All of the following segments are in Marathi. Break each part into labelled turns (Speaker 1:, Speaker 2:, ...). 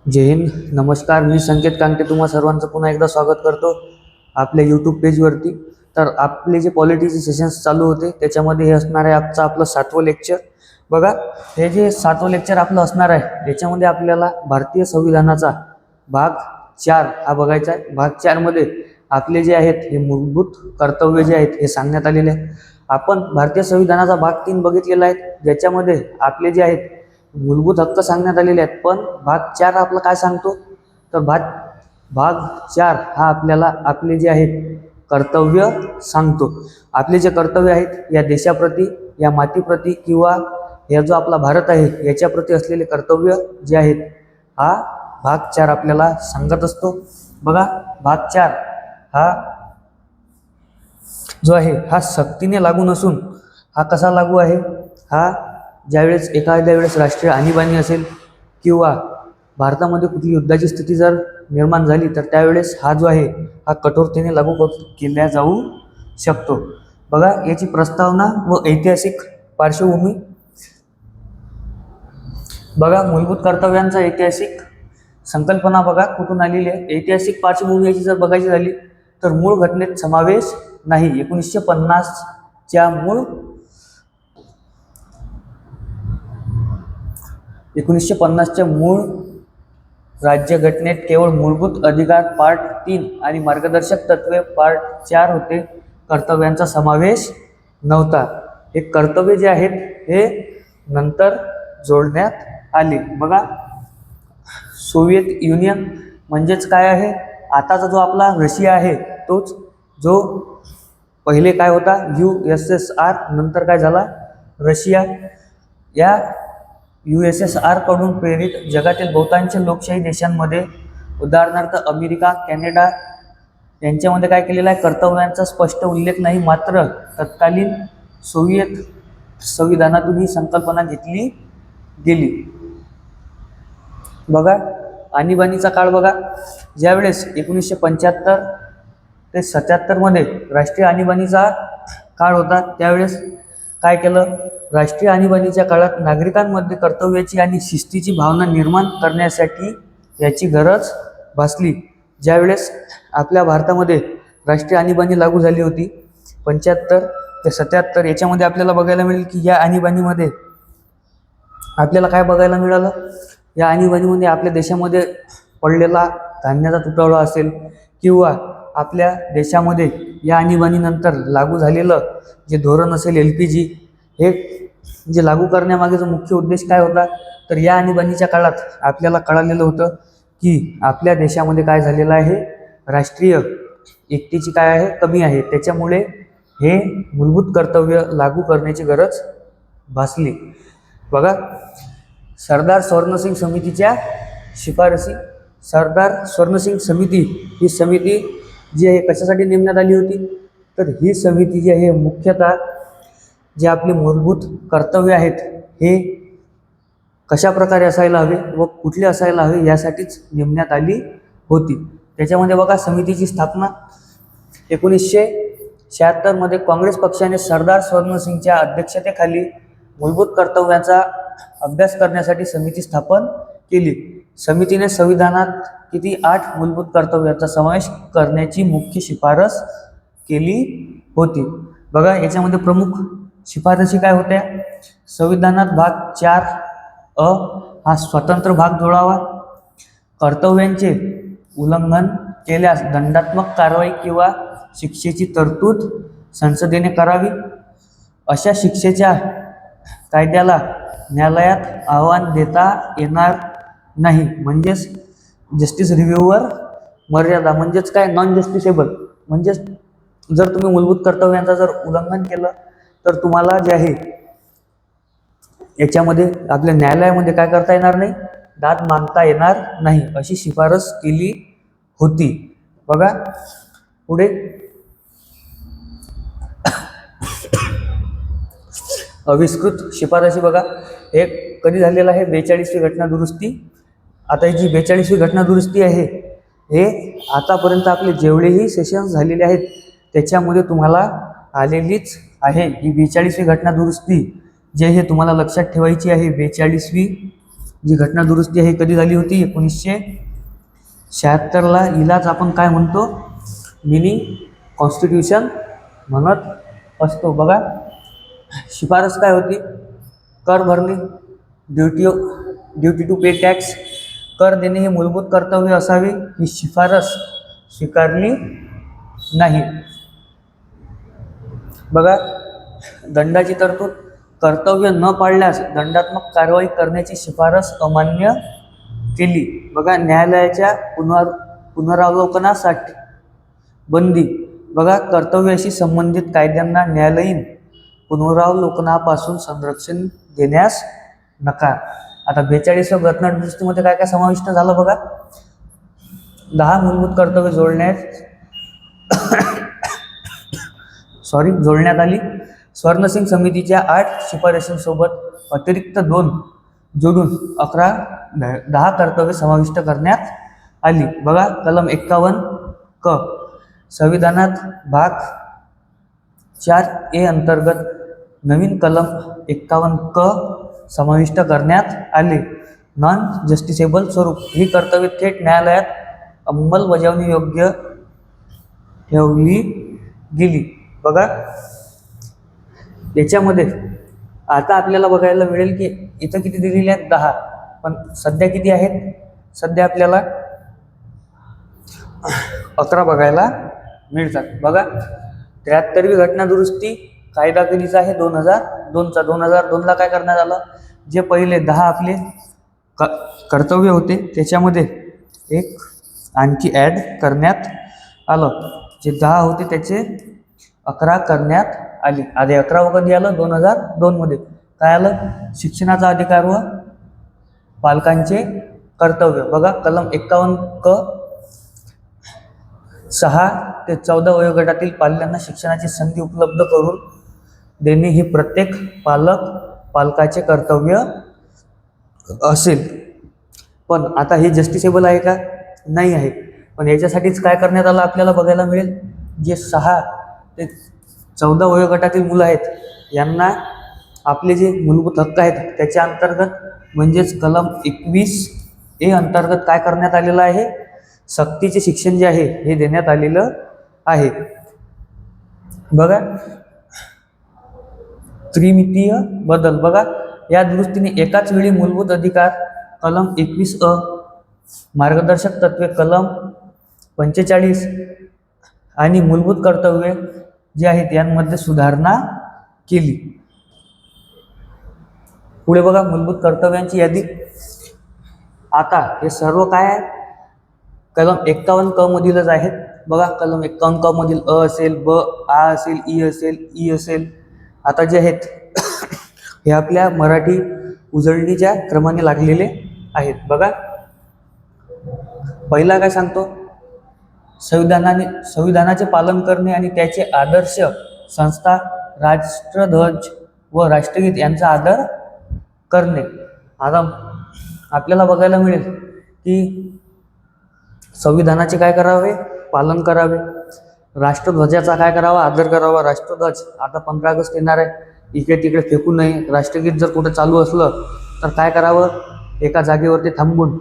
Speaker 1: जय हिंद. नमस्कार. मी संकेत कांटे तुम्हा सर्वांचं पुन्हा एकदा स्वागत करतो आपल्या यूट्यूब पेजवरती. तर आपले जे पॉलिटिचे सेशन्स चालू होते त्याच्यामध्ये हे असणार आहे आपलं 7वं लेक्चर. बघा, हे जे 7वं लेक्चर आपलं असणार आहे याच्यामध्ये आपल्याला भारतीय संविधानाचा भाग 4 हा बघायचा आहे. भाग 4 मध्ये आपले जे आहेत हे मूलभूत कर्तव्य जे आहेत हे सांगण्यात आलेले आहे. आपण भारतीय संविधानाचा भाग 3 बघितलेला आहे, ज्याच्यामध्ये आपले जे आहेत मूलभूत हक्क सांगण्यात आलेले आहेत. पण भाग 4 आपला काय सांगतो, तर भाग 4 हा आपल्याला आपले जे आहेत कर्तव्य सांगतो. आपले जे कर्तव्य आहेत या देशाप्रती, या मातीप्रती किंवा या जो आपला भारत आहे याच्याप्रती असलेले कर्तव्य जे आहेत हा भाग 4 आपल्याला सांगत असतो. बघा, भाग 4 हा जो आहे हा सक्तीने लागू नसून हा कसा लागू आहे, हा ज्यावेळेस एखाद्या वेळेस राष्ट्रीय आणीबाणी असेल किंवा भारतामध्ये कुठली युद्धाची स्थिती जर निर्माण झाली तर त्यावेळेस हा जो आहे हा कठोरतेने लागू केला जाऊ शकतो. बघा, याची प्रस्तावना व ऐतिहासिक पार्श्वभूमी. बघा, मूलभूत कर्तव्यांचा ऐतिहासिक संकल्पना बघा कुठून आलेली आहे. ऐतिहासिक पार्श्वभूमी याची जर बघायची झाली तर मूळ घटनेत समावेश नाही. 1950च्या मूळ राज्यघटनेत केवळ मूलभूत अधिकार पार्ट 3 आणि मार्गदर्शक तत्वे पार्ट 4 होते. कर्तव्यांचा समावेश नव्हता. हे कर्तव्य जे आहेत हे नंतर जोडण्यात आले. बघा, सोव्हिएत युनियन म्हणजेच काय आहे, आताचा जो आपला रशिया आहे तोच जो पहिले काय होता USSR, नंतर काय झाला रशिया. या USSR कडून प्रेरित जगातील बहुतांश लोकशाही देशांमध्ये, उदाहरणार्थ अमेरिका, कॅनडा यांच्यामध्ये काय केलेलं आहे, कर्तव्यांचा स्पष्ट उल्लेख नाही. मात्र तत्कालीन सोव्हिएत संविधानातून ही संकल्पना घेतली गेली. बघा, आणीबाणीचा काळ बघा, ज्यावेळेस 1975 ते 77 मध्ये राष्ट्रीय आणीबाणीचा काळ होता, त्यावेळेस काय केलं, राष्ट्रीय आणीबाणीच्या काळात नागरिकांमध्ये कर्तव्याची आणि शिस्तीची भावना निर्माण करण्यासाठी याची गरज भासली. ज्यावेळेस आपल्या भारतामध्ये राष्ट्रीय आणीबाणी लागू झाली होती 75 ते 77, याच्यामध्ये आपल्याला बघायला मिळेल की या आणीबाणीमध्ये आपल्याला काय बघायला मिळालं, या आणीबाणीमध्ये आपल्या देशामध्ये पडलेला धान्याचा तुटवडा असेल किंवा आपल्या देशामध्ये या आणीबाणीनंतर लागू झालेलं जे धोरण असेल LPG, हे जे लागू करण्यामागेचा मुख्य उद्देश काय होता, तर या आणीबाणीच्या काळात आपल्याला कळालेलं होतं की आपल्या देशामध्ये काय झालेलं आहे, राष्ट्रीय एकतेची काय आहे कमी आहे. त्याच्यामुळे हे मूलभूत कर्तव्य लागू करण्याची गरज भासली. बघा, सरदार स्वर्णसिंग समितीच्या शिफारसी. सरदार स्वर्णसिंग समिती ही समिती जी आहे कशासाठी नेमण्यात आली होती, तर ही समिती जी आहे मुख्यतः जे आपले मूलभूत कर्तव्य आहेत हे कशा प्रकारे असायला हवे व कुठले असायला हवे यासाठीच नेमण्यात आली होती. त्याच्यामध्ये बघा, समितीची स्थापना 1976 मध्ये काँग्रेस पक्षाने सरदार स्वर्णसिंगच्या अध्यक्षतेखाली मूलभूत कर्तव्याचा अभ्यास करण्यासाठी समिती स्थापन केली. समितीने संविधानात 8 मूलभूत कर्तव्याचा समावेश करण्याची मुख्य शिफारस केली होती. बघा, याच्यामध्ये प्रमुख शिफारसी काय होत्या, संविधानात भाग 4 हा स्वतंत्र भाग जोडावा. कर्तव्यांचे उल्लंघन केल्यास दंडात्मक कारवाई किंवा शिक्षेची तरतूद संसदेने करावी. अशा शिक्षेच्या कायद्याला न्यायालयात आव्हान देता येणार नाही. म्हणजेच जस्टिस रिव्ह्यूवर मर्यादा. म्हणजेच काय, नॉन जस्टिसेबल. म्हणजेच जर तुम्ही मूलभूत कर्तव्यांचा जर उल्लंघन केलं तर तुम्हाला जे आहे याच्यामध्ये आपल्या न्यायालयामध्ये काय करता येणार नाही, दाद मागता येणार नाही, अशी शिफारस केली होती. बघा पुढे, अविष्कृत शिफारसी. बघा, हे कधी झालेलं आहे, 42वी घटना दुरुस्ती. आता ही जी 42वी घटना दुरुस्ती आहे हे आतापर्यंत आपले जेवढेही सेशन्स झालेले आहेत त्याच्यामध्ये तुम्हाला आलेलीच आहे. ही 42वी घटना दुरुस्ती जे हे तुम्हाला लक्षात ठेवायची आहे. 42वी जी घटना दुरुस्ती आहे कधी झाली होती? 1976ला. हिलाच आपण काय म्हणतो? मिनी कॉन्स्टिट्यूशन म्हणत असतो. बघा, शिफारस काय होती? कर भरणे, ड्युटी टू पे टॅक्स, कर देणे हे मूलभूत कर्तव्य असावे, ही शिफारस स्वीकारली नाही. बघा, दंडाची तरतूद, कर्तव्य न पाळल्यास दंडात्मक कारवाई करण्याची शिफारस अमान्य केली. बघा, न्यायालयाच्या पुनरावलोकनासाठी बंदी. बघा, कर्तव्याशी संबंधित कायद्यांना न्यायालयीन पुनरावलोकनापासून संरक्षण देण्यास नकार. आता 42व्या घटना दुरुस्तीमध्ये काय काय समाविष्ट झालं? बघा, 10 मूलभूत कर्तव्य जोडण्यात आली. स्वर्णसिंग समितीच्या 8 शिफारशींसोबत अतिरिक्त 2 जोडून 10 कर्तव्य समाविष्ट करण्यात आली. बघा, कलम 51 क संविधानात भाग 4A अंतर्गत नवीन कलम 51 क समाविष्ट करण्यात आले. नॉन जस्टिसेबल स्वरूप, ही कर्तव्य थेट न्यायालयात अंमलबजावणी योग्य ठेवली गेली. बघा, याच्यामध्ये आता आपल्याला बघायला मिळेल की इथं किती दिलेले आहेत? 10, पण सध्या किती आहेत? सध्या आपल्याला 11 बघायला मिळतात. बघा, 73वी घटना दुरुस्ती कायदा कधीचा आहे? 2002चा. 2002ला काय करण्यात आलं? जे पहिले 10 आपले कर्तव्य होते त्याच्यामध्ये एक आणखी ॲड करण्यात आलं. जे 10 होते त्याचे 11 करण्यात आली. आधी 11 कधी आलं? 2002मध्ये. काय आलं? शिक्षणाचा अधिकार व पालकांचे कर्तव्य. बघा, कलम 51 क 6 ते 14 वयोगटातील पाल्यांना शिक्षणाची संधी उपलब्ध करून देणे ही प्रत्येक पालकाचे कर्तव्य असेल. पण आता हे जस्टिसेबल आहे का? नाही आहे. पण याच्यासाठीच काय करण्यात आलं आपल्याला बघायला मिळेल? जे 6 ते 14 वयोगटातील मुलं आहेत यांना आपले जे मूलभूत हक्क आहेत त्याच्या अंतर्गत म्हणजेच कलम 21A अंतर्गत काय करण्यात आलेलं आहे? सक्तीचे शिक्षण जे आहे हे देण्यात आलेलं आहे. बघा, त्रिमितीय बदल. बघा, या दुरुस्तीने एकाच वेळी मूलभूत अधिकार कलम 21A, मार्गदर्शक तत्वे कलम 45 आणि मूलभूत कर्तव्ये जे आहेत यांमध्ये सुधारणा केली. पुढे बघा, मूलभूत कर्तव्यांची यादी. आता हे सर्व काय आहे? कलम 51 क मधीलच आहेत. बघा, कलम 51 क मधील अ असेल, ब, आ असेल, ई असेल, ई असेल. आता जे आहेत हे आपल्या मराठी उजळणीच्या क्रमाने लागलेले आहेत. बघा, पहिला काय सांगतो? संविधानाचे पालन करणे आणि त्याचे आदर्श संस्था, राष्ट्रध्वज व राष्ट्रगीत यांचा आदर करणे. आता आपल्याला बघायला मिळेल की संविधानाचे काय करावे? पालन करावे. राष्ट्रध्वजाचा काय करावा? आदर करावा. राष्ट्रध्वज आता 15 ऑगस्ट येणार आहे, इकडे तिकडे फेकू नये. राष्ट्रगीत जर कुठं चालू असलं तर काय करावं? एका जागेवरती थांबून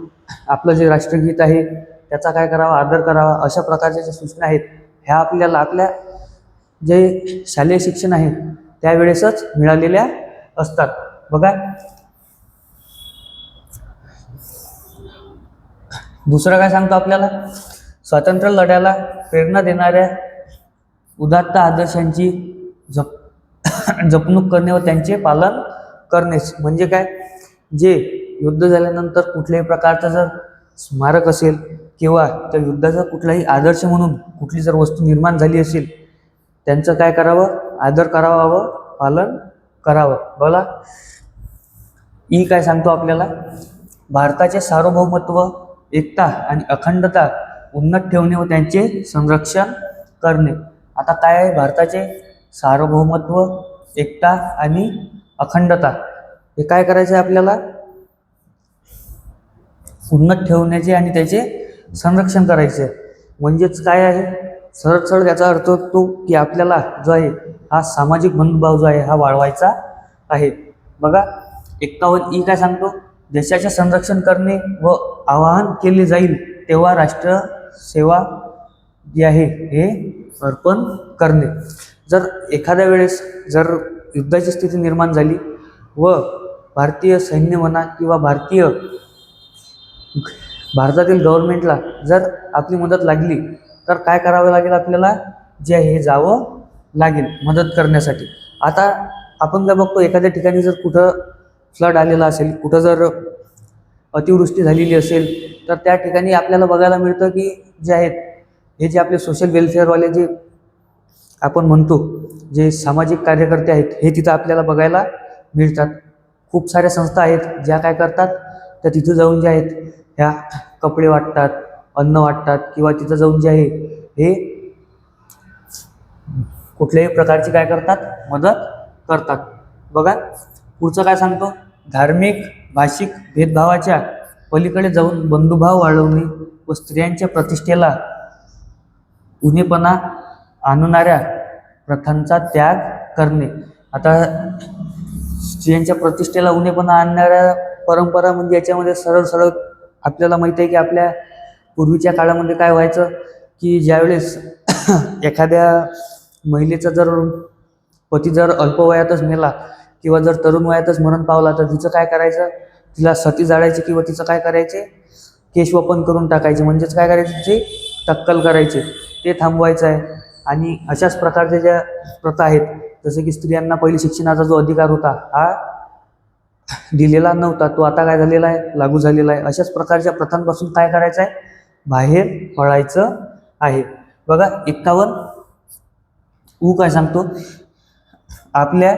Speaker 1: आपलं जे राष्ट्रगीत आहे त्याचा काय करावा? आदर करावा. अशा प्रकारच्या ज्या सूचना आहेत ह्या आपल्याला आपल्या जे शालेय शिक्षण आहे त्यावेळेसच मिळालेल्या असतात. बघा, दुसरं काय सांगतो आपल्याला? स्वातंत्र्य लढ्याला प्रेरणा देणाऱ्या उदात्त आदर्शांची जपणूक करणे व त्यांचे पालन करणे. म्हणजे काय? जे युद्ध झाल्यानंतर कुठल्याही प्रकारचं जर स्मारक असेल किंवा त्या युद्धाचा कुठलाही आदर्श म्हणून कुठली जर वस्तू निर्माण झाली असेल त्यांचं काय करावं? आदर करावा व पालन करावं. बोला, ई काय सांगतो आपल्याला? भारताचे सार्वभौमत्व, एकता आणि अखंडता उन्नत ठेवणे व त्यांचे संरक्षण करणे. आता काय आहे? भारताचे सार्वभौमत्व, एकता आणि अखंडता हे काय करायचे आपल्याला? उन्नत ठेवण्याचे आणि त्याचे संरक्षण करायचे. म्हणजेच काय आहे? सरळ याचा अर्थ होतो की आपल्याला जो आहे हा सामाजिक बंधुभाव जो आहे हा वाढवायचा आहे. बघा, 51 ई काय सांगतो? देशाचे संरक्षण करणे व आवाहन केले जाईल तेव्हा राष्ट्र सेवा जी आहे हे अर्पण करणे. जर एखाद्या वेळेस जर युद्धाची स्थिती निर्माण झाली व भारतीय सैन्य म्हणा किंवा भारतातील गव्हर्नमेंटला जर आपली मदत लागली तर काय करावं लागेल, आपल्याला जे आहे हे जावं लागेल मदत करण्यासाठी. आता आपण काय बघतो, एखाद्या ठिकाणी जर कुठं फ्लड आलेला असेल, कुठं जर अतिवृष्टी झालेली असेल तर त्या ठिकाणी आपल्याला बघायला मिळतं की जे आहेत हे जे आपले सोशल वेलफेअरवाले जे आपण म्हणतो, जे सामाजिक कार्यकर्ते आहेत हे तिथं आपल्याला बघायला मिळतात. खूप साऱ्या संस्था आहेत ज्या काय करतात, त्या तिथं जाऊन जे आहेत ह्या कपडे वाटतात, अन्न वाटतात किंवा तिथं जाऊन जे आहे हे कुठल्याही प्रकारची काय करतात, मदत करतात. बघा पुढचं काय सांगतो, धार्मिक भाषिक भेदभावाच्या पलीकडे जाऊन बंधुभाव वाढवणे व स्त्रियांच्या प्रतिष्ठेला उणेपणा आणणाऱ्या प्रथांचा त्याग करणे. आता स्त्रियांच्या प्रतिष्ठेला उणेपणा आणणाऱ्या परंपरा म्हणजे याच्यामध्ये सरळ सरळ आपल्याला माहीत आहे की आपल्या पूर्वीच्या काळामध्ये काय व्हायचं की ज्यावेळेस एखाद्या महिलेचा जर पती जर अल्पवयातच मेला किंवा जर तरुण वयातच मरण पावला तर तिचं काय करायचं, तिला सती जाळायची किंवा तिचं काय करायचे, केशवपन करून टाकायचे. म्हणजेच काय करायचे, तिची टक्कल करायचे. ते थांबवायचं आहे. आणि अशाच प्रकारच्या ज्या प्रथा आहेत, जसं की स्त्रियांना पहिली शिक्षणाचा जो अधिकार होता हा दिलेला नव्हता, तो आता काय झालेला आहे, लागू झालेला आहे. अशाच प्रकारच्या प्रथांपासून काय करायचं आहे, बाहेर पडायचं आहे. बघा 51 काय सांगतो, आपल्या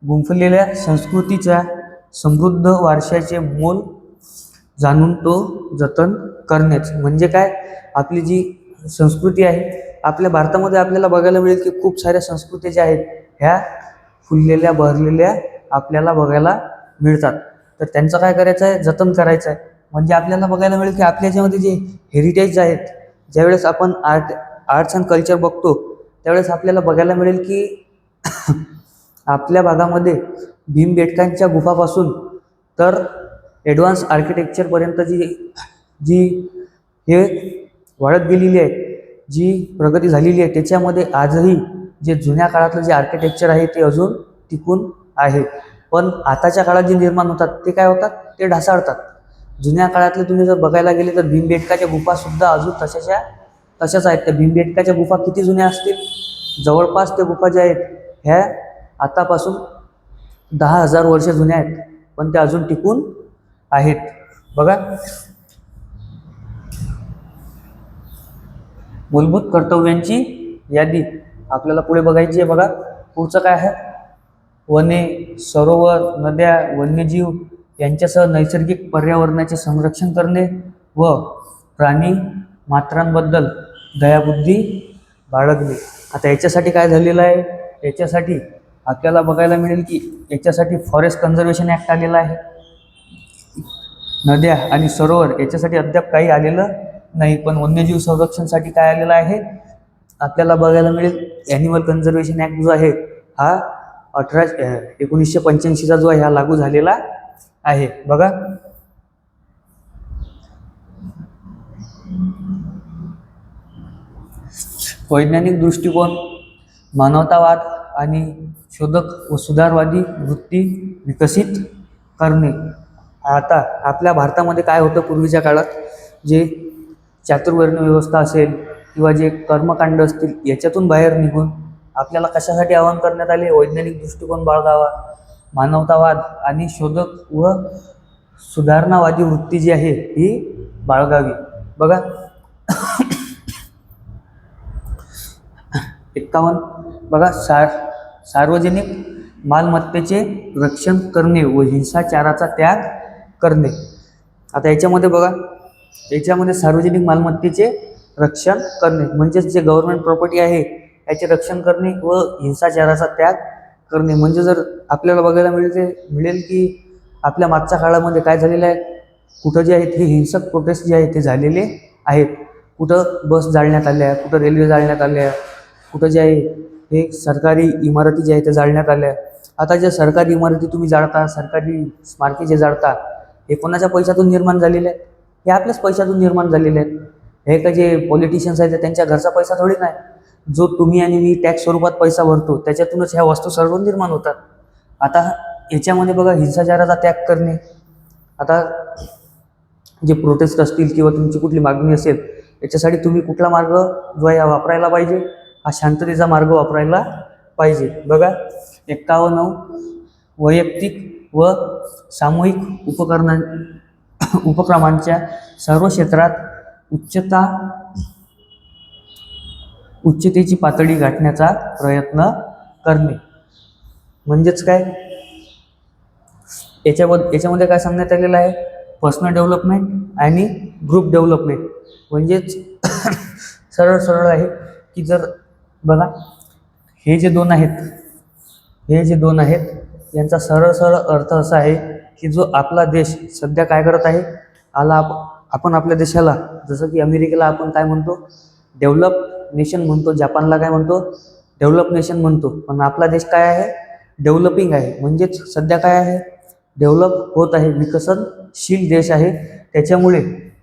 Speaker 1: गुंफलेल्या संस्कृतीच्या समृद्ध वारशाचे मोल जाणून तो जतन करण्याच. म्हणजे काय, आपली जी संस्कृती आहे, आपल्या भारतामध्ये आपल्याला बघायला मिळेल की खूप साऱ्या संस्कृती ज्या आहेत ह्या फुललेल्या बहरलेल्या आपल्याला बघायला मिळतात. तर त्यांचं काय करायचं आहे, जतन करायचं आहे. म्हणजे आपल्याला बघायला मिळेल की आपल्या याच्यामध्ये जे हेरिटेज आहेत, ज्यावेळेस आपण आर्ट्स अँड कल्चर बघतो त्यावेळेस आपल्याला बघायला मिळेल की आपल्या भागामध्ये भीमबेटकांच्या गुफापासून तर ॲडव्हान्स आर्किटेक्चरपर्यंत जी हे वाढत गेलेली आहे, जी प्रगती झालेली आहे, त्याच्यामध्ये आजही जे जुन्या काळातलं जे आर्किटेक्चर आहे ते अजून टिकून आहे. पण आताच्या काळात जे निर्माण होतात ते काय होतात, ते ढासाळतात. जुन्या काळातले तुम्ही जर बघायला गेले तर भीमबेटकाच्या गुफासुद्धा अजून तशाच आहेत. त्या भीमबेटकाच्या गुफा किती जुन्या असतील, जवळपास त्या गुफा ज्या आहेत ह्या आतापासून 10,000 वर्ष जुन्या आहेत, पण त्या अजून टिकून आहेत. बघा मूलभूत कर्तव्यांची यादी आपल्याला पुढे बघायची आहे. बघा पुढचं काय आहे, वने, सरोवर, नद्या, वन्यजीव यांच्यासह नैसर्गिक पर्यावरणाचे संरक्षण करणे व प्राणी मात्रांबद्दल दयाबुद्धी बाळगणे. आता याच्यासाठी काय झालेलं आहे, याच्यासाठी आपल्याला बघायला मिळेल की याच्यासाठी फॉरेस्ट कन्झर्वेशन ॲक्ट आलेला आहे. नद्या आणि सरोवर याच्यासाठी अद्याप काही आलेलं नाही, पण वन्यजीव संरक्षणसाठी काय आलेलं आहे आपल्याला बघायला मिळेल, ॲनिमल कन्झर्वेशन ॲक्ट जो आहे हा 1985चा जो आहे हा लागू झालेला आहे. बघा वैज्ञानिक दृष्टिकोन, मानवतावाद आणि शोधक व सुधारवादी वृत्ती विकसित करणे. आता आपल्या भारतामध्ये काय होतं, पूर्वीच्या काळात जे चातुर्वर्ण व्यवस्था असेल किंवा जे कर्मकांड असतील याच्यातून बाहेर निघून आपल्याला कशासाठी आवाहन करण्यात आले, वैज्ञानिक दृष्टिकोन बाळगावा, मानवतावाद आणि शोधक व सुधारणावादी वृत्ती जी आहे ही बाळगावी. बघा 51 बघा, सार्वजनिक मालमत्तेचे रक्षण करणे व हिंसाचाराचा त्याग करणे. आता याच्यामध्ये बघा, याच्यामध्ये सार्वजनिक मालमत्तेचे रक्षण करणे म्हणजेच जे गव्हर्नमेंट प्रॉपर्टी आहे याचे रक्षण करणे व हिंसाचाराचा त्याग करणे. म्हणजे जर आपल्याला बघायला मिळेल की आपल्या मागच्या काळामध्ये काय झालेलं आहे, कुठं जे आहेत हे हिंसक प्रोटेस्ट जे आहेत ते झालेले आहेत. कुठं बस जाळण्यात आल्या, कुठं रेल्वे जाळण्यात आल्या, कुठं जे आहे हे सरकारी इमारती जे आहेत ते जाळण्यात आल्या. आता ज्या सरकारी इमारती तुम्ही जाळता, सरकारी स्मारके जे जाळता, हे कोणाच्या पैशातून निर्माण झालेले आहेत? हे आपल्याच पैशातून निर्माण झालेले आहेत. हे का जे पॉलिटिशियन्स आहेत त्यांच्या घरचा पैसा थोडी नाही. जो तुम्ही आणि मी टॅक्स स्वरूपात पैसा भरतो त्याच्यातूनच ह्या वस्तू सर्व निर्माण होतात. आता याच्यामध्ये बघा, हिंसाचाराचा त्याग करणे. आता जे प्रोटेस्ट असतील किंवा तुमची कुठली मागणी असेल याच्यासाठी तुम्ही कुठला मार्ग जो आहे वापरायला पाहिजे? हा शांततेचा मार्ग वापरायला पाहिजे. बघा, 51 वैयक्तिक व सामूहिक उपक्रमांच्या सर्व क्षेत्रात उच्चतेची पातळी गाठण्याचा प्रयत्न करणे. म्हणजेच काय, याच्यामध्ये काय सांगण्यात आलेलं आहे? पर्सनल डेव्हलपमेंट आणि ग्रुप डेव्हलपमेंट. म्हणजेच सरळ आहे की जर बघा, हे जे दोन आहेत यांचा सरळ अर्थ असा आहे की जो आपला देश सध्या काय करत आहे, आपण आपल्या देशाला, जसं की अमेरिकेला आपण काय म्हणतो? डेव्हलप नेशन म्हणतो. जपानला काय म्हणतो? डेव्हलप नेशन म्हणतो. पण आपला देश काय आहे? डेव्हलपिंग आहे. म्हणजेच सध्या काय आहे? डेव्हलप होत आहे, विकसनशील देश आहे. त्याच्यामुळे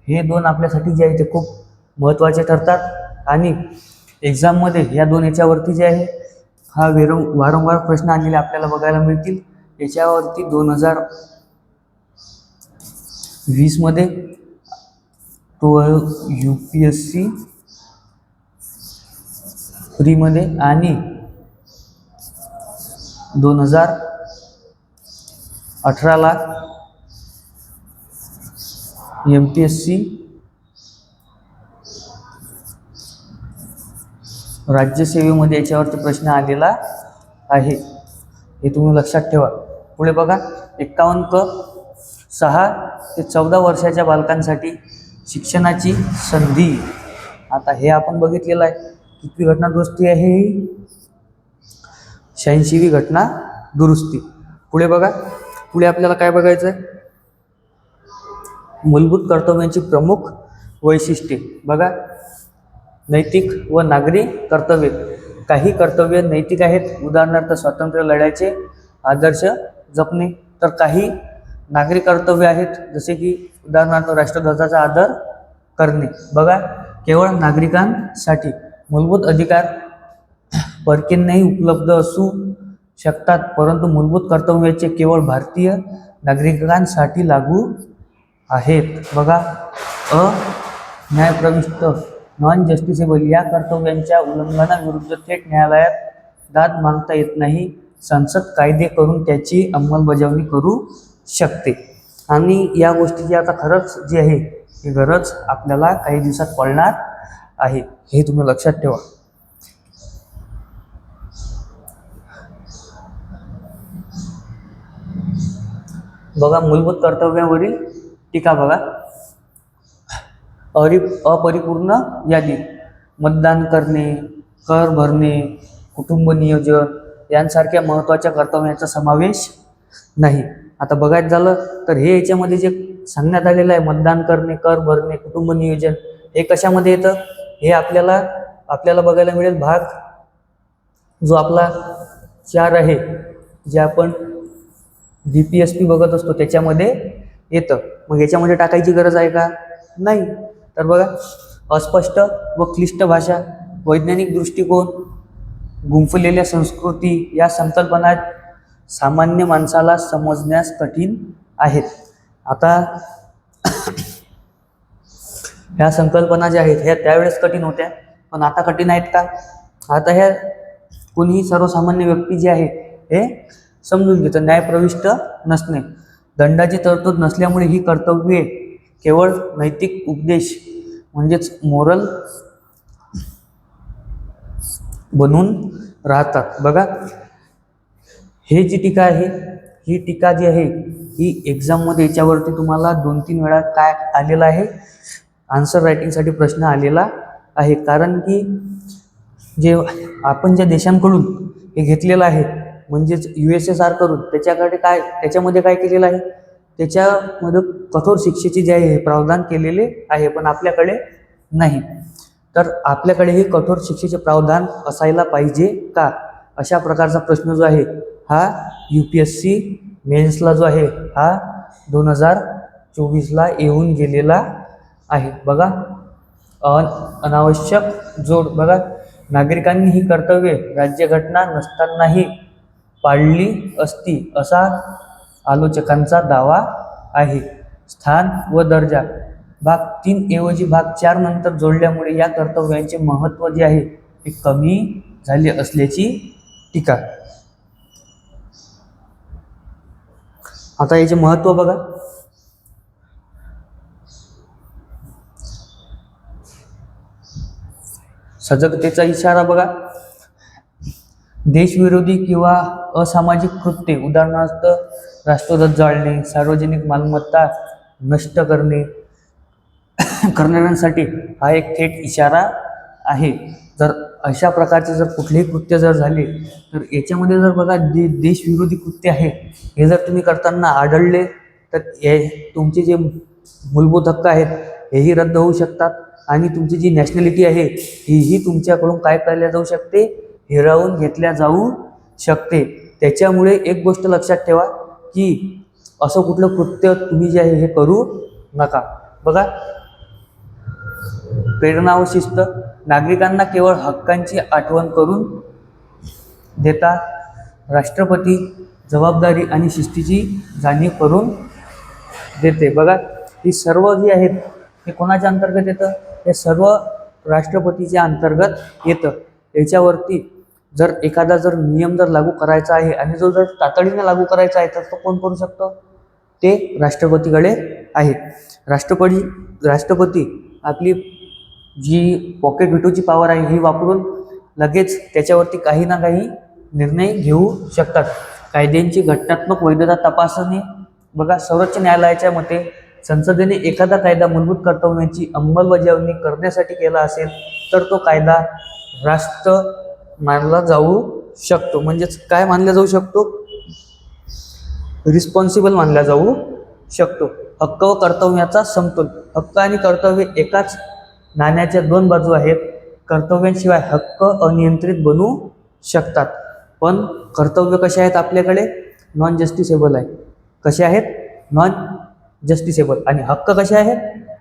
Speaker 1: हे दोन आपल्यासाठी जे आहे ते खूप महत्त्वाचे ठरतात. आणि एक्झाममध्ये या दोन याच्यावरती जे आहे हा वारंवार प्रश्न आलेले आपल्याला बघायला मिळतील. याच्यावरती 2020 मध्ये तो UPSC फ्रीमध्ये आणि 2018ला MPSC राज्यसेवेमध्ये याच्यावरती प्रश्न आलेला आहे. हे तुम्ही लक्षात ठेवा. पुढे बघा, 51 क 6 ते 14 वर्षाच्या बालकांसाठी शिक्षणाची संधी. आता हे आपण बघितलेलं आहे. कितवी घटना दुरुस्ती आहे ही? 86वी घटना दुरुस्ती. पुढे बघा, पुढे आपल्याला काय बघायचं आहे? मूलभूत कर्तव्यांची प्रमुख वैशिष्ट्ये. बघा, नैतिक व नागरी कर्तव्ये. काही कर्तव्य नैतिक आहेत, उदाहरणार्थ स्वातंत्र्य लढ्याचे आदर्श जपणे. तर काही नागरी कर्तव्य आहेत, जसे की उदाहरणार्थ राष्ट्रध्वजाचा आदर करणे. बघा, केवळ नागरिकांसाठी मूलभूत अधिकार परकींनाही उपलब्ध असू शकतात, परंतु मूलभूत कर्तव्याचे केवळ भारतीय नागरिकांसाठी लागू आहेत. बघा, न्यायप्रविष्ट नॉन जस्टिसेबल या कर्तव्यांच्या उल्लंघनाविरुद्ध थेट न्यायालयात दाद मागता येत नाही. संसद कायदे करून त्याची अंमलबजावणी करू शकते. आणि या गोष्टीची आता खरंच जी आहे ही गरज आपल्याला काही दिवसात पडणार आहे. हे तुम्ही लक्षात ठेवा. बघा, मूलभूत कर्तव्यावरील टीका. बघा, अपरिपूर्ण यादी. मतदान करणे, कर भरणे, कुटुंब नियोजन यांसारख्या महत्त्वाच्या कर्तव्यांचा समावेश नाही. आता बघायचं झालं तर हे याच्यामध्ये जे सांगण्यात आलेलं आहे, मतदान करणे, कर भरणे, कुटुंब नियोजन, हे कशामध्ये येतं? हे आपल्याला बघायला मिळेल भाग जो आपला 4 आहे, जे आपण DPSP बघत असतो त्याच्यामध्ये येतं. मग याच्यामध्ये टाकायची गरज आहे का? नाही. तर बघा, अस्पष्ट व क्लिष्ट भाषा, वैज्ञानिक दृष्टिकोन, गुंफलेल्या संस्कृती या संकल्पना सामान्य माणसाला समजण्यास कठीण आहेत. आता ह्या संकल्पना ज्या आहेत ह्या त्यावेळेस कठीण होत्या, पण आता कठीण आहेत का? आता ह्या कोणीही सर्वसामान्य व्यक्ती जी आहे हे समजून घेतं. न्यायप्रविष्ट नसणे, दंडाची तरतूद नसल्यामुळे ही कर्तव्ये केवळ नैतिक उपदेश म्हणजेच मोरल बनून राहतात. बघा, हे जी टीका आहे, ही टीका जी आहे ही एक्झाममध्ये याच्यावरती तुम्हाला 2-3 वेळा काय आलेला आहे? आन्सर रायटिंगसाठी प्रश्न आलेला आहे. कारण की जे आपण ज्या देशांकडून हे घेतलेलं आहे म्हणजेच USSR करून त्याच्यामध्ये काय केलेलं आहे? त्याच्यामध्ये कठोर शिक्षेची जे आहे प्रावधान केलेले आहे, पण आपल्याकडे नाही. तर आपल्याकडे हे कठोर शिक्षेचे प्रावधान असायला पाहिजे का? अशा प्रकारचा प्रश्न जो आहे हा UPSC मेन्सला जो आहे हा 2024ला येऊन गेलेला आहे. बघा, अनावश्यक जोड. बघा, नागरिकांनी ही कर्तव्ये राज्यघटना नसतानाही पाळली असती असा आलोचकांचा दावा आहे. स्थान व दर्जा भाग 3 ऐवजी भाग 4 नंतर जोडल्यामुळे या कर्तव्यांचे महत्त्व जे आहे ते कमी झाले असल्याची टीका. आता याचे महत्त्व बघा. सजगतेचा इशारा बघा. देशविरोधी किंवा असामाजिक कृत्ये, उदाहरणार्थ राष्ट्रध्वज जाळणे, सार्वजनिक मालमत्ता नष्ट करणाऱ्यांसाठी हा एक थेट इशारा आहे. जर अशा प्रकारचे जर कुठलेही कृत्य जर झाले तर याच्यामध्ये जर बघा देशविरोधी कृत्य आहे हे जर तुम्ही करताना आढळले तर तुमचे जे मूलभूत हक्क आहेत हेही रद्द होऊ शकतात आणि तुमची जी नॅशनॅलिटी आहे ही तुमच्याकडून काय केल्या जाऊ शकते, हिरावून घेतल्या जाऊ शकते. त्याच्यामुळे एक गोष्ट लक्षात ठेवा की असं कुठलं कृत्य तुम्ही जे आहे हे करू नका. बघा, प्रेरणा व शिस्त. नागरिकांना केवळ हक्कांची आठवण करून देता राष्ट्रपती जबाबदारी आणि शिस्तीची जाणीव करून देते. बघा, ही सर्व जी आहेत हे कोणाच्या अंतर्गत येतं? हे सर्व राष्ट्रपतीच्या अंतर्गत येतं. याच्यावरती जर एखादा जर नियम जर लागू करायचा आहे आणि जो जर तातडीने लागू करायचा आहे तर तो कोण करू शकतो? ते राष्ट्रपतीकडे आहे. राष्ट्रपती आपली जी पॉकेट व्हिटोची पॉवर आहे ही वापरून लगेच त्याच्यावरती काही ना काही निर्णय घेऊ शकतात. कायद्यांची घटनात्मक वैधता तपासणे. बघा, सर्वोच्च न्यायालयाच्या मते संसदेने एखादा कायदा मूलभूत कर्तव्यांची अंमलबजावणी करण्यासाठी केला असेल तर तो कायदा राष्ट्र मानला जाऊ शकतो. म्हणजेच काय मानला जाऊ शकतो? रिस्पॉन्सिबल मानला जाऊ शकतो. हक्क व कर्तव्याचा समतोल. हक्क आणि कर्तव्य एकाच नाण्याच्या दोन बाजू आहेत. कर्तव्यांशिवाय हक्क अनियंत्रित बनू शकतात, पण कर्तव्य कसे आहेत आपल्याकडे? नॉन जस्टिसेबल आहे. कसे आहेत? Non justiciable. आणि हक्क कसे आहेत?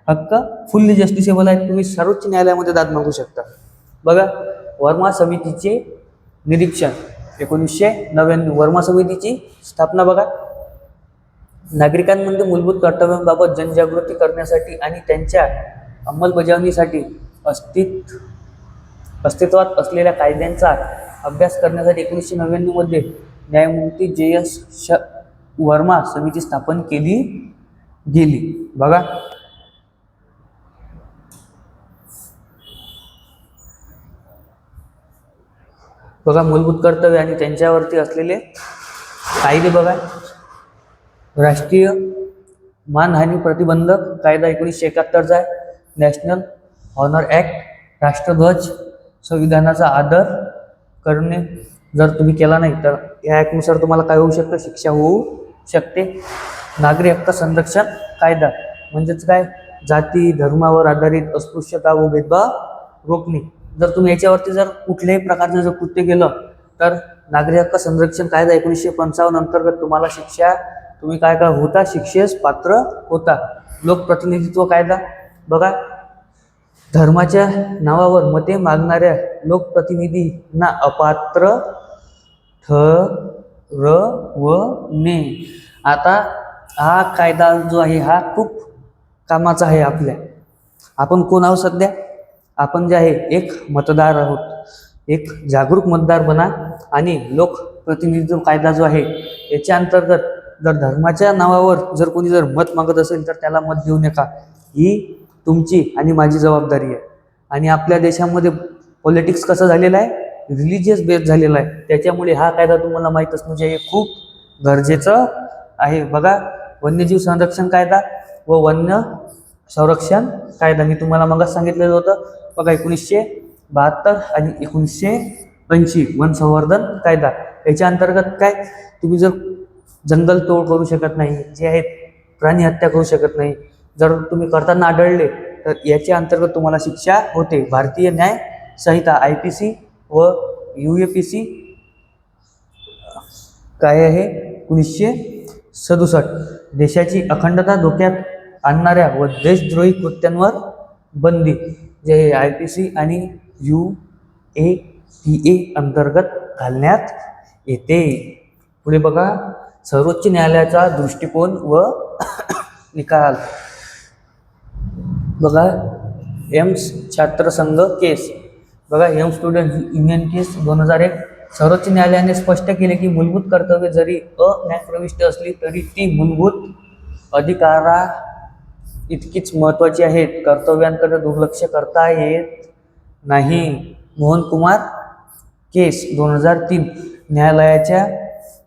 Speaker 1: हक्क फुल्ली जस्टिसेबल आहेत. तुम्ही सर्वोच्च न्यायालयामध्ये दाद मागू शकता. बघा, वर्मा समितीचे निरीक्षण 1999. वर्मा समितीची स्थापना बघा. नागरिकांमध्ये मूलभूत कर्तव्यांबाबत जनजागृती करण्यासाठी आणि त्यांच्या अंमलबजावणीसाठी अस्तित्वात असलेल्या कायद्यांचा अभ्यास करण्यासाठी 1999 मध्ये न्यायमूर्ती JS वर्मा समिती स्थापन केली गेली. बघा, मूलभूत कर्तव्य आणि त्यांच्यावरती असलेले कायदे बघा. राष्ट्रीय मानहानी प्रतिबंधक कायदा 1971चा आहे. National honour act. राष्ट्रध्वज संविधानाचा आदर करणे जर तुम्ही केला नाही तर या ॲक्टनुसार तुम्हाला काय होऊ शकतं? शिक्षा होऊ शकते. नागरी हक्क संरक्षण कायदा म्हणजेच काय? जाती धर्मावर आधारित अस्पृश्यता व भेदभाव रोखणे. जर तुम्ही याच्यावरती जर कुठल्याही प्रकारचं जर कृत्य केलं तर नागरी हक्क संरक्षण कायदा 1955 अंतर्गत तुम्हाला शिक्षा, तुम्ही काय होता? शिक्षेस पात्र होता. लोकप्रतिनिधित्व कायदा बघा. धर्माच्या नावावर मते मागणाऱ्या लोकप्रतिनिधींना अपात्र ठरवणे. आता हा कायदा जो आहे हा खूप कामाचा आहे आपल्या. आपण कोण आहोत सध्या? आपण जे आहे एक मतदार आहोत. एक जागरूक मतदार बना आणि लोकप्रतिनिधित्व कायदा जो आहे याच्या अंतर्गत जर धर्माच्या नावावर जर कोणी जर मत मागत असेल तर त्याला मत देऊ नका. ही तुमची आणि माझी जबाबदारी आहे. आणि आपल्या देशामध्ये पॉलिटिक्स कसं झालेलं आहे? रिलिजियस बेस झालेला आहे. त्याच्यामुळे हा कायदा तुम्हाला माहीत असणं जे खूप गरजेचं आहे. बघा, वन्यजीव संरक्षण कायदा व वन्य संरक्षण कायदा मी तुम्हाला मगच सांगितलेलं होतं. बघा, 1972 आणि 1980 वन संवर्धन कायदा. याच्या अंतर्गत काय? तुम्ही जर जंगल तोड करू शकत नाही, जे आहेत प्राणी हत्या करू शकत नाही, जर तुम्ही करताना आढळले तर याच्या अंतर्गत तुम्हाला शिक्षा होते. भारतीय न्याय संहिता IPC व UAPC काय आहे? 1967. देशाची अखंडता धोक्यात आणणाऱ्या व देशद्रोही कृत्यांवर बंदी जे IPC आणि UAPA अंतर्गत घालण्यात येते. पुढे बघा, सर्वोच्च न्यायालयाचा दृष्टिकोन व निकाल. बघा, एम्स छात्र संघ केस. बघा, एम्स स्टुडंट युनियन केस 2001. सर्वोच्च न्यायालयाने स्पष्ट केले की मूलभूत कर्तव्ये जरी अन्यायप्रविष्ट असली तरी ती मूलभूत अधिकारा इतकीच महत्त्वाची आहेत. कर्तव्यांकडे दुर्लक्ष करता येत नाही. मोहनकुमार केस 2003. न्यायालयाच्या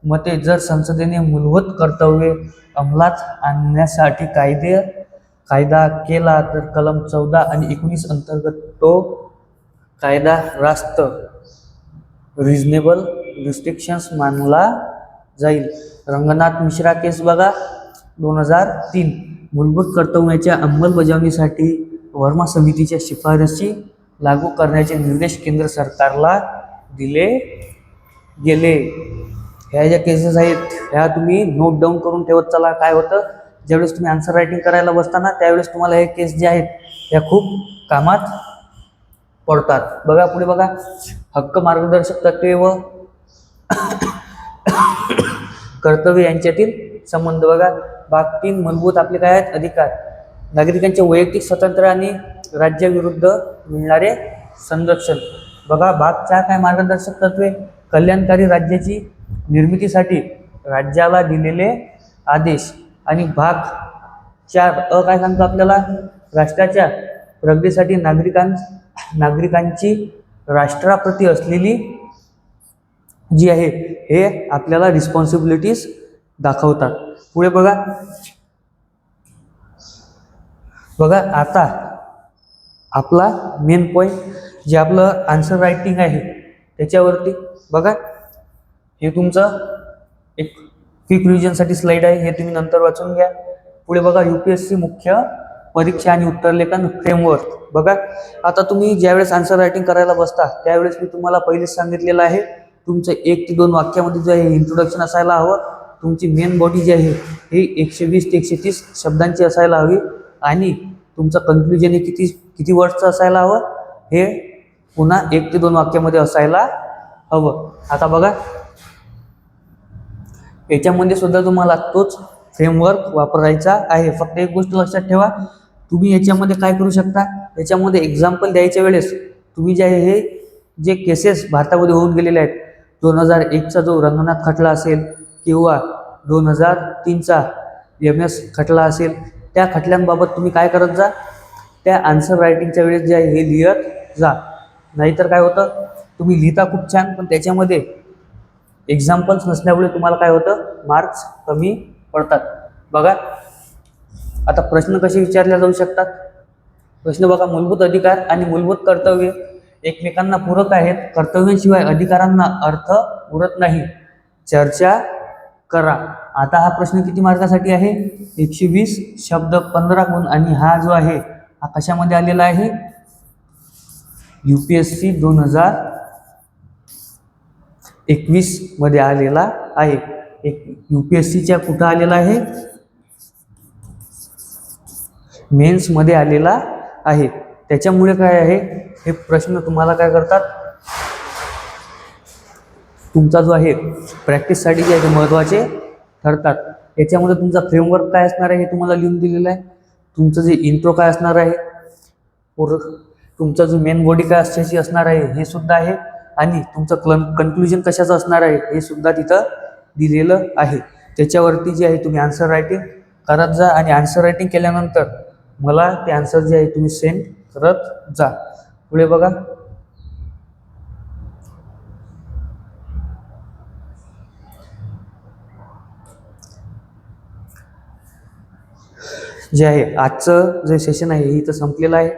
Speaker 1: मते जर संसदेने मूलभूत कर्तव्ये अंमलात आणण्यासाठी कायदा केला तर कलम 14 आणि 19 अंतर्गत तो कायदा रास्त रिझनेबल रिस्ट्रिक्शन्स मानला जाईल. रंगनाथ मिश्रा केस बघा 2003. मूलभूत कर्तव्याच्या अंमलबजावणीसाठी वर्मा समितीच्या शिफारसी लागू करण्याचे निर्देश केंद्र सरकारला दिले गेले. ह्या ज्या केसेस आहेत ह्या तुम्ही नोट डाऊन करून ठेवत चला. काय होतं, ज्यावेळेस तुम्ही आन्सर रायटिंग करायला बसताना त्यावेळेस तुम्हाला हे केस जे आहेत ह्या खूप कामात पडतात. बघा पुढे बघा, हक्क मार्गदर्शक तत्त्वे व कर्तव्य यांच्यातील संबंध. बघा, भाग 3. मूलभूत आपले काय आहेत, अधिकार. नागरिकांचे वैयक्तिक स्वातंत्र्य आणि राज्याविरुद्ध मिळणारे संरक्षण. बघा, भाग 4 काय, मार्गदर्शक तत्त्वे. कल्याणकारी राज्याची निर्मितीसाठी राज्याला दिलेले आदेश. आणि भाग 4 काय सांगतो आपल्याला, राष्ट्राच्या प्रगतीसाठी नागरिकांची राष्ट्राप्रती असलेली जी आहे हे आपल्याला रिस्पॉन्सिबिलिटीज दाखवतात. पुढे बघा, आता आपला मेन पॉईंट जे आपलं आन्सर रायटिंग आहे त्याच्यावरती. बघा, हे तुमचं एक क्विक रिव्हिजनसाठी स्लाइड आहे, हे तुम्ही नंतर वाचून घ्या. पुढे बघा, UPSC मुख्य परीक्षा आणि उत्तरलेखन फ्रेमवर्क. बघा, आता तुम्ही ज्यावेळेस आन्सर रायटिंग करायला बसता त्यावेळेस मी तुम्हाला पहिलेच सांगितलेलं आहे, तुमचं 1 ते 2 वाक्यामध्ये जे आहे इंट्रोडक्शन असायला हवं. तुमची मेन बॉडी जी आहे ही 120 ते 130 शब्दांची असायला हवी आणि तुमचं कन्क्लुजन हे किती वर्डचं असायला हवं, हे पुन्हा 1 ते 2 वाक्यामध्ये असायला हवं. आता बघा, याच्यामध्ये सुद्धा तुम्हाला तोच फ्रेमवर्क वापरायचा आहे. फक्त एक गोष्ट लक्षात ठेवा, तुम्ही याच्यामध्ये काय करू शकता, याच्यामध्ये एक्झाम्पल द्यायच्या वेळेस तुम्ही जे आहे हे जे केसेस भारतामध्ये होऊन गेलेले आहेत, 2001चा जो रंगनाथ खटला असेल किंवा 2003चा MS खटला असेल, त्या खटल्यांबाबत तुम्ही काय करत जा, त्या आन्सर रायटिंगच्या वेळेस जे आहे हे लिहित जा. नाहीतर काय होतं, तुम्ही लिहिता खूप छान पण त्याच्यामध्ये एक्झाम्पल्स नसल्यामुळे तुम्हाला काय होतं, मार्क्स कमी पडतात. बघा, आता प्रश्न कसे विचारले जाऊ शकतात. प्रश्न बघा, मूलभूत अधिकार आणि मूलभूत कर्तव्ये एकमेकांना पूरक आहेत. कर्तव्यांशिवाय अधिकारांना अर्थ उरत नाही. चर्चा करा. आता हा प्रश्न किती मार्कासाठी आहे, 120 शब्द 15 गुण. आणि हा जो आहे हा कशामध्ये आलेला आहे, UPSC 2021 मध्ये आलेला आहे. UPSCच्या कुठं आलेला आहे, मेन्स मध्ये आलेला आहे. त्याच्यामुळे काय आहे, हे प्रश्न तुम्हाला काय करतात, तुमचा जो आहे प्रॅक्टिससाठी जे आहे महत्त्वाचे ठरतात. याच्यामध्ये तुमचा फ्रेमवर्क काय असणार आहे हे तुम्हाला लिहून दिलेलं आहे. तुमचं जे इंट्रो काय असणार आहे, तुमचा जो मेन बॉडी काय असायची असणार आहे हे सुद्धा आहे. आणि तुमचं कन्क्लुजन कशाचं असणार आहे हे सुद्धा तिथं दिलेलं आहे. त्याच्यावरती जे आहे तुम्ही आन्सर रायटिंग करत जा आणि आन्सर रायटिंग केल्यानंतर मला ते आन्सर जे आहे तुम्ही सेंड करत जा. पुढे बघा, जे आहे आजचं जे सेशन आहे हे इथं संपलेलं आहे.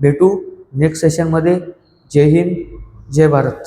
Speaker 1: भेटू नेक्स्ट सेशनमध्ये. जय हिंद, जय भारत.